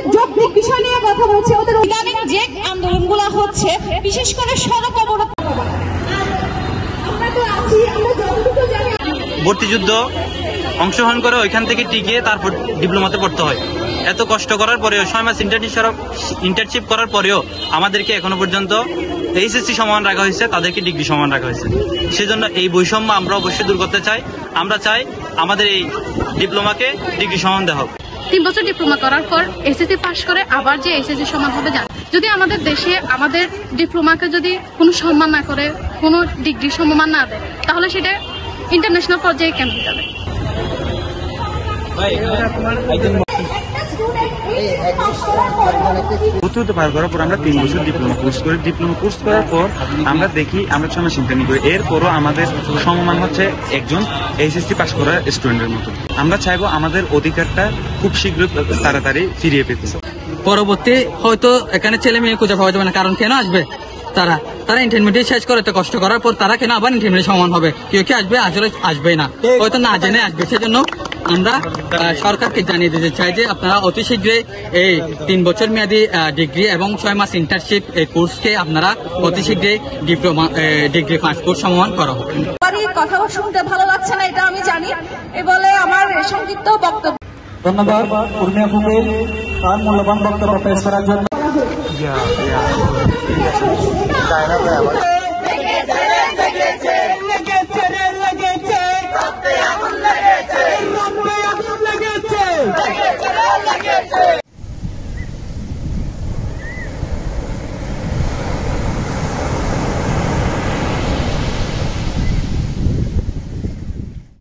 ওদের যৌক্তিক বিষয় নিয়ে কথা বলছি, ওদের ইদানিং যে আন্দোলনগুলো হচ্ছে, বিশেষ করে সড়ক অবরোধ। আমরা তো আছি, আমরা যতটুকু জানি ভর্তিযুদ্ধ অংশগ্রহণ করে ওইখান থেকে টিকে তারপর ডিপ্লোমাতে পড়তে হয়। এত কষ্ট করার পরেও 6 মাস ইন্টার্নশিপ করার পরেও আমাদেরকে এখনো পর্যন্ত এইচএসসি সমান রাখা হয়েছে, তাদেরকে ডিগ্রি সমান রাখা হয়েছে। সেজন্য এই বৈষম্য আমরা অবশ্যই দূর করতে চাই। আমরা চাই আমাদের এই ডিপ্লোমাকে ডিগ্রি সমান দেওয়া হোক। 3 বছর ডিপ্লোমা করার পর এসএসসি পাশ করে আবার যে এসএসসি সমান হবে জান, যদি আমাদের দেশে আমাদের ডিপ্লোমাকে যদি কোনো সম্মান না করে, কোনো ডিগ্রি সম্মান না দেয়, তাহলে সেটা ইন্টারন্যাশনাল পর্যায়ে কেন যাবে? ভর্তি পার করার পর আমরা 3 বছর ডিপ্লোমা কোর্স করি। ডিপ্লোমা কোর্স করার পর আমরা দেখি আমরা 6 মাস ইন্টার্নি করি। এরপরও আমাদের সমমান হচ্ছে একজন এইচএসসি পাস করা স্টুডেন্টের মতো। আমরা চাইবো আমাদের অধিকারটা খুব শীঘ্র তাড়াতাড়ি ফিরিয়ে পেতে। পরবর্তী হয়তো এখানে ছেলে মেয়ে খুঁজে পাওয়া যাবে না, কারণ কেন আসবে তারা ইন্টারমিডিয়েট শেষ করে তো কষ্ট করার পর তারা কেন আবার ইন্টারমিডিয়েট সমান হবে? কেউ কি আসবে? আসলে আসবে না, হয়তো না জেনে আসবে। সেজন্য আমরা সরকারকে জানিয়ে দিতে চাই যে আপনারা অতি শীঘ্রই এই 3 বছর মেয়াদী ডিগ্রি এবং 6 মাস ইন্টার্নশিপ এই কোর্সকে আপনারা অতি শীঘ্রই ডিগ্রি পাস কোর্স সমান করা হবে। কথা শুনতে ভালো লাগছে না, এটা আমি জানি। এ বলে আমার সংক্ষিপ্ত বক্তব্য। ধন্যবাদ উর্মিয়া আপুকে তার মূল্যবান বক্তব্য পেশ করার জন্য।